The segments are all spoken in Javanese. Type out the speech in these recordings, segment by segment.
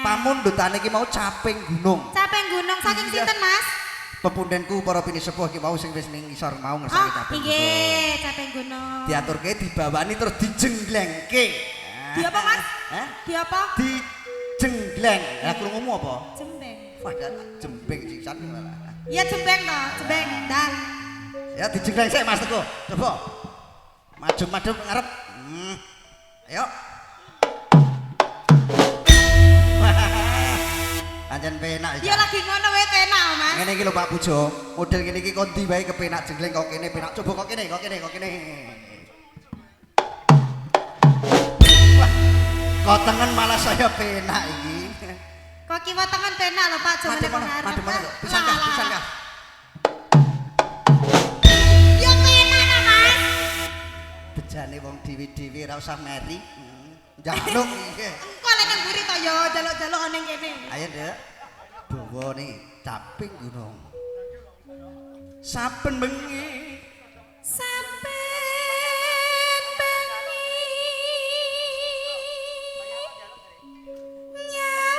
Pamundhutan iki mau caping gunung. Caping gunung saking sinten, Mas? Pepundenku para pinisepuh iki mau sing wis ning isor mau ngersake caping. Nggih, caping gunung. Diaturke dibawani terus dijenglengke. Di apa, Mas? Hah? Di apa? Dijengleng. Lah krungumu apa? Jembeng. Padahal jembing sisan malah. Iya jembeng toh, jembeng. Dan Ya dijengleng sik Mas Teguh. Coba. Maju-maju ngarep. Ayo. Anjen penak iki. ya lagi ngono wae penak, Mas. Ngene iki lho Pak Pujo. Model ngene iki kondi wae kepenak jengleng kok kene penak. Coba kok kene. Wah. Kok tengen malah saya penak iki. Kok kiwa tengen penak lho Pak, jane pengarep. Madem. Pisan kah? Ya penak ta, Mas. Bejane wong dewi-dewi ora usah meri. Njaluk iki. Engko lek nang mburi to ya jaluk-jaluk ning kene. Ayo, Dek. Dawa nih, caping gunung. Saben bengi Sampen bengi nyawa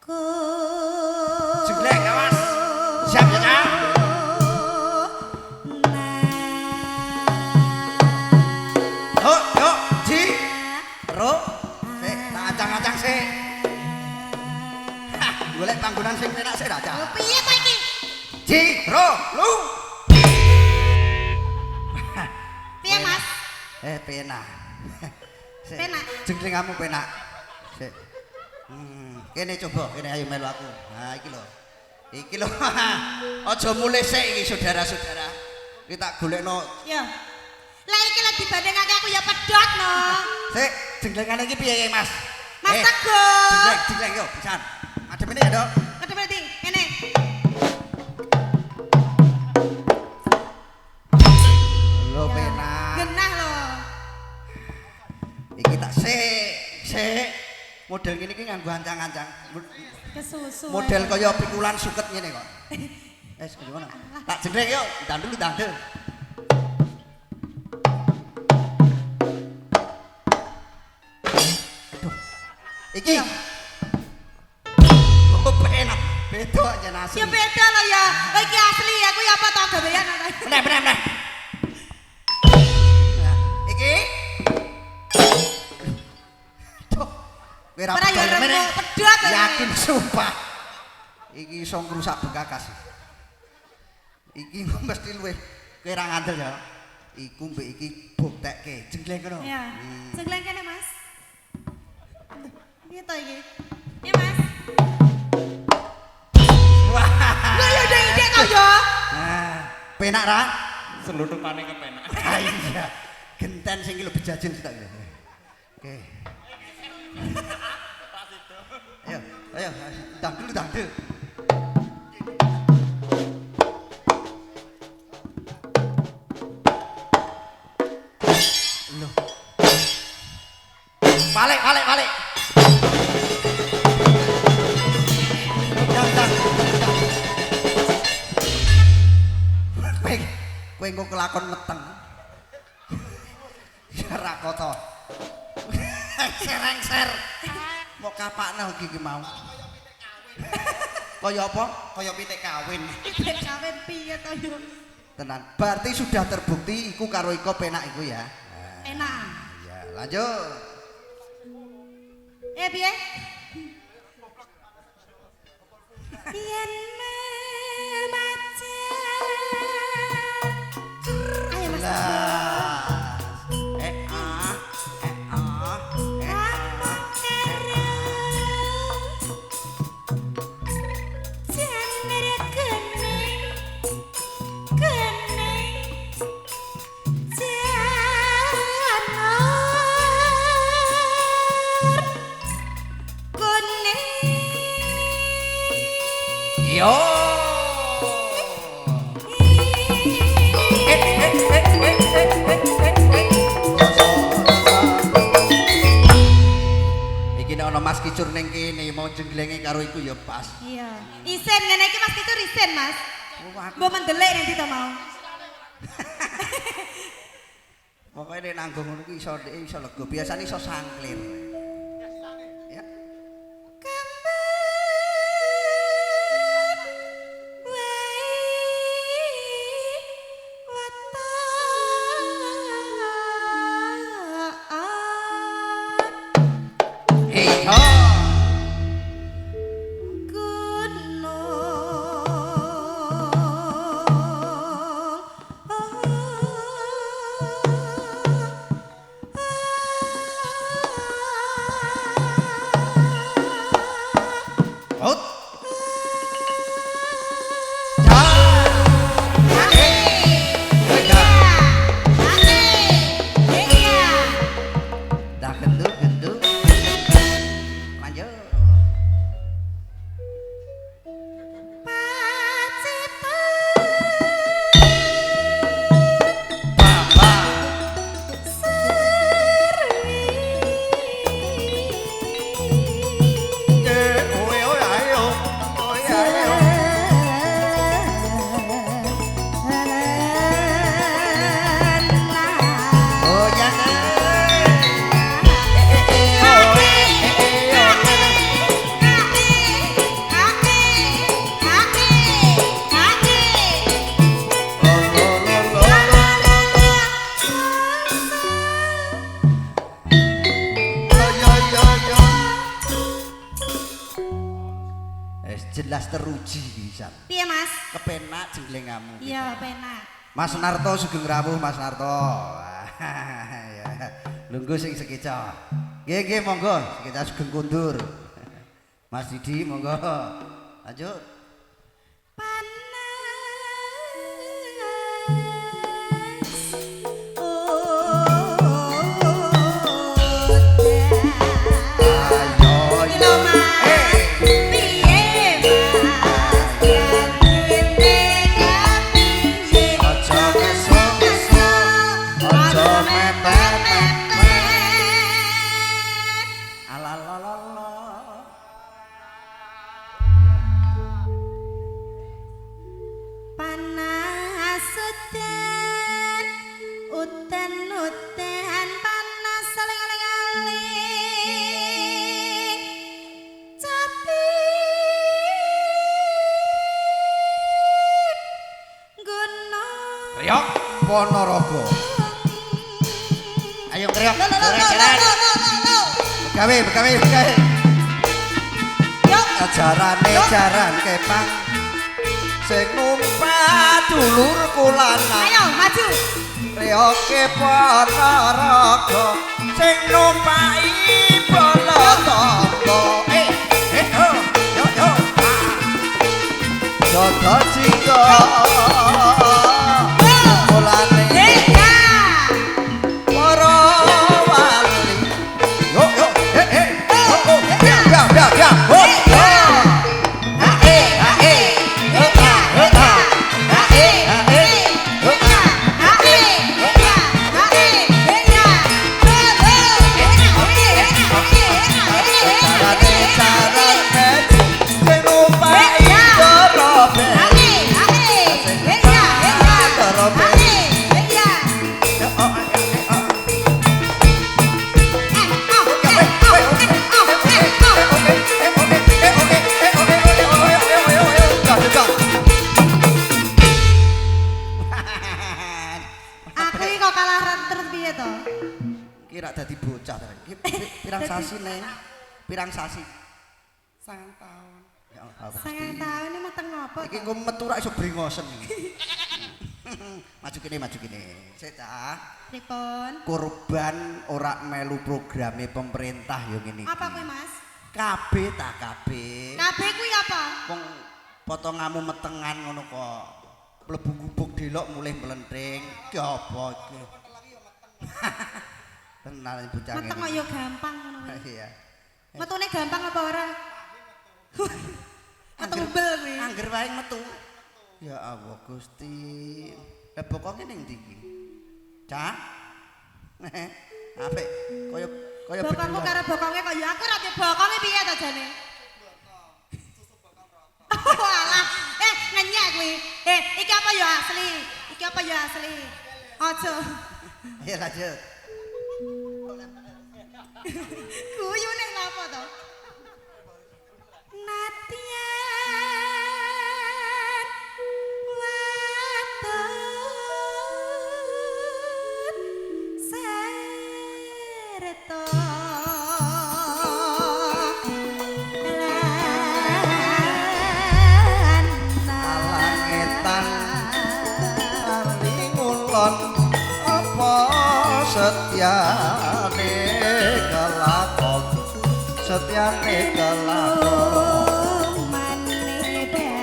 ku Jengleng, awas. Siap ya, Kang? Yuk, Ji. Ro. Sik, tak acang-acang sik. Hah, golek panggonan sing penak sik aja. Lho piye to iki? Ji, Ro, lu. Piye, Mas? Penak. Sik, Penak? Jenglengmu penak. Sik. Kene coba, kene ayo melu aku. Nah, iki lho. Iki lho. Aja mulih sik iki saudara-saudara. Iki tak golekno. Ya. Lah iki lek dibandingake aku ya pedhot no. Sik, jenglengane iki piye, Mas? Mas Teguh. Jengleng yo, pisan. Adem ini ya, Dok. Kedhe berarti ngene. Lho Ya. penak. Genah lho. Iki tak sik. Model ngene iki nganggo ancang-ancang. Kesusu. Model kaya pikulan suket ngene kok. Gimana? Tak jengleng yo, dandel. Aduh. Iki. Oh, penak. Beda aja nasi. Ya beda lho ya. Lah iki asli aku ya apa to gawean. Bener. Iki. Duh. Kowe ra Ora ya percaya meneh. pedhot to. Yakin sumpah. Iki iso ngrusak bekakas. Iki mesti luwih kowe ra ngandel ya. Iku mbek iki buktekke jengleng kono. Ya. Jengleng kene, Mas. Piye to iki? Ya, Mas. Wah. Lho ya udah ide to ya. Nah, penak ra? Selutupane kepenak. Ah, iya. Genten sing iki lho bejajin sitok iki. Oke. Ayo, dangdul. Loh. Balik. Dang. Kowe engko kelakon meteng. Ya ra koto. Serengser. Mau kapakno iki mau. Kaya apa? Kaya pitik kawin. Pitik kawin piye to ya? Tenan. Berarti sudah terbukti iku karo iko penak iku ya. Enak. Ya, lanjut. Piye? Yen memaca. Ayo Mas. Yo. Iki nek ana Mas Kicur ning kene mau jenglenge karo iku ya pas. Iya. Isen ngene iki Mas Kicur isen, Mas. Mbok mendelik nanti to mau. Pokoke nek nanggung ngono ki iso lega. Biasane iso sangklir. Ya. Jelas teruji pisan. Piye Mas? Kepenak jenglengamu. Iya, penak. Mas Narto sugeng rawuh Mas Narto. Ya. Lungguh sing sekeca. Nggih monggo, sekeca sugeng kundur. Mas Didi monggo. Lanjut. Kriok Ponorogo. Ayo kriok. Begawe. Yuk. Ajarane jaran kepang. Sing numpak dulur kulana. Ayo maju. Krioke Ponorogo. Sing numpaki Balatongo. Yo. Dodo jika kira dadi bocah pirang sasi neng pirang sasi 9 tahun ya Allah 9 tahun ini mateng ngopo iki engko metu ra iso brengosen maju kene sik cah pripun korban ora melu programe pemerintah yo ngene iki apa kuwi Mas kabeh kuwi apa wong potonganmu metengan ngono kok mlebu gubuk delok mulih mlenting ki apa iki tenan bocah ngene. Meteng kok yo gampang ngono kuwi. Iya. Metune gampang apa ora? Metu ubel kuwi. Angger wae metu. Ya Allah Gusti. Lah bokonge ning ndi iki? Cak. Apik kaya bokongku karo bokonge kok ya aku ra di bokonge piye to jane? Walah, ngenyek kuwi. Iki apa ya asli? Aja. Ya lanjut. Guyu nek napa to? Natian waton serta Alangetan ngulon apa setyane kelakon setyane kelakon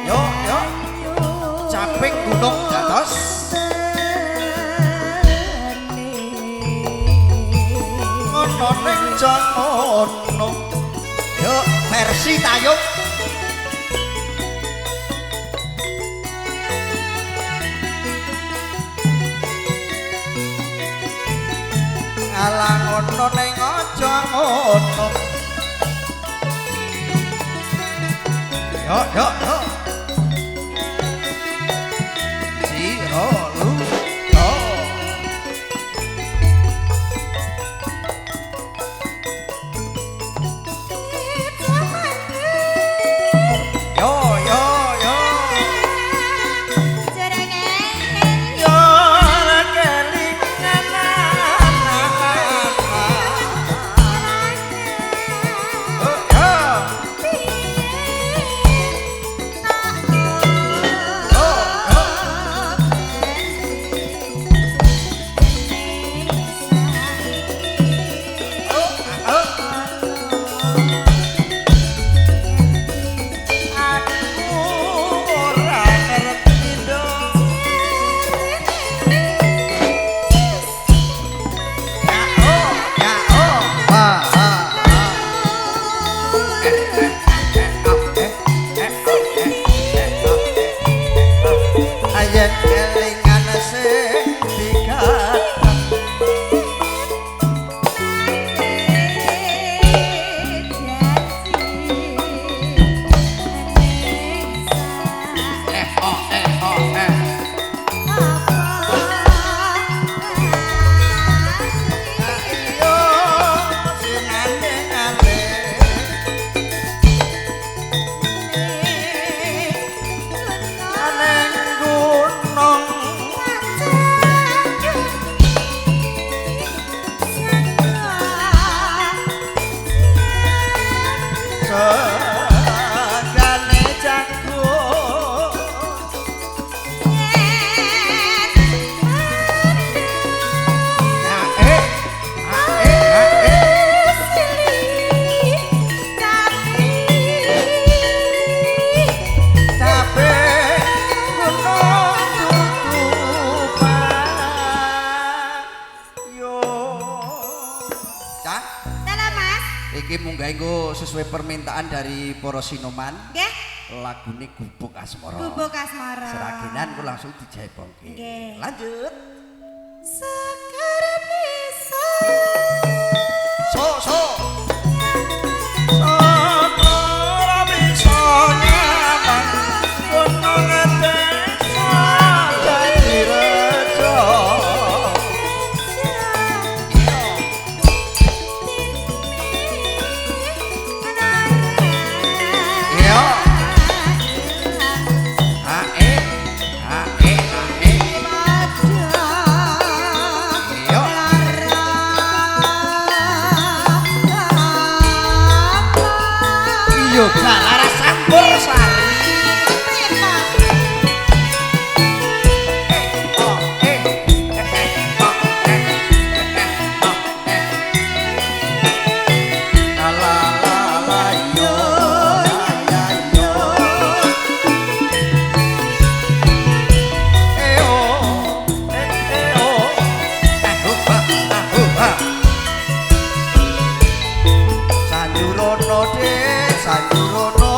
yo caping gunung dados ngono ning jono yo versi tayub alang ngono ning aja ngono yo siro lu ayen kelingan sing dikat iki munggah engko sesuai permintaan dari para sinoman. Nggih. Lagune Gubuk Asmara. Gubuk Asmara. Seragenan ku langsung dijebongke. Nggih. Lanjut. Sekar bisa. So. Ora bisa nyaman gunung desa dadi rejo. Laras campur sari. Sanjurono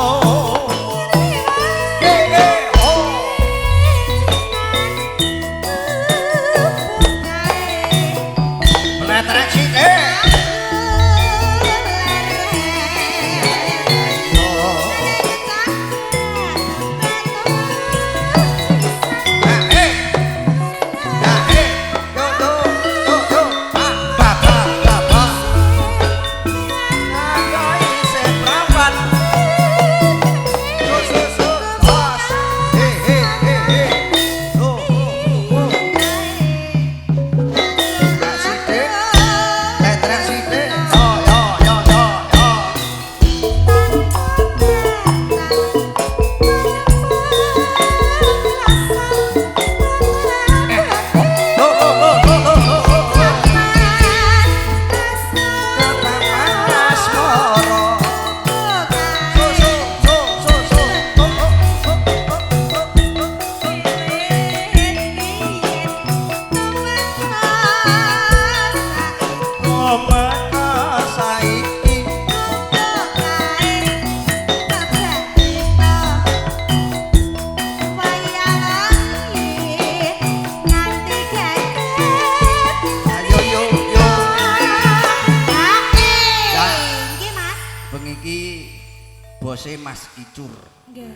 bose Mas Icur. Nggih.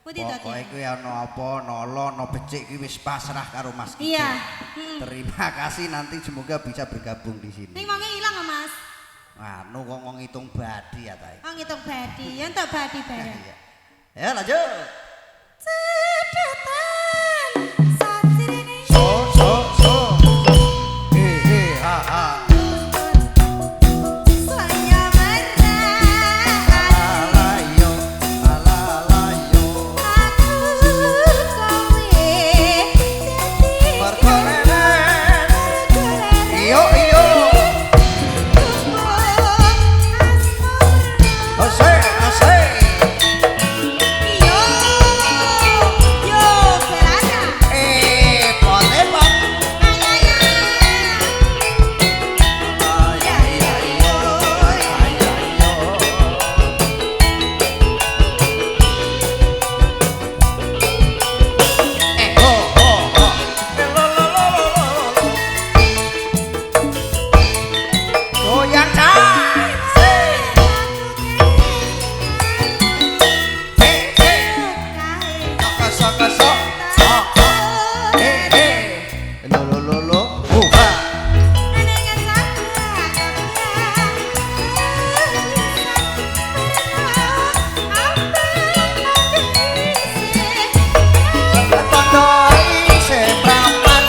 Putih to, Pokoke Ki? kuwi ana apa, nolo, ana becik kuwi wis pasrah karo Mas Icur. Iya. Terima kasih nanti semoga bisa bergabung di sini. Ning wonge ilang kok, Mas. Anu kok ngitung badi ya ta. Oh ngitung badi, ya entuk badi bareng. Iya. Ya lanjut. Sedotan sajrene So. He ha ha. saya merah. Alalayo, alalayo. Aku kowe dadi Perkolenen. golek Iyo. Asik. Potebak. Goyang kesok. Lo. Tandai seprapat.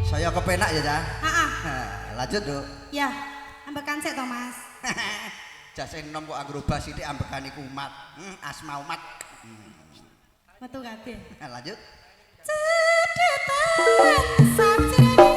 Saya kepenak ya, Cah. Lanjut, Duk. Ya, ambekan sik to, Mas. Jase enom kok anggere bas sithik ambekane kumat. Asma umat. Metu kabeh. Lanjut. Cedetan sajrene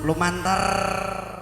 Lumantar.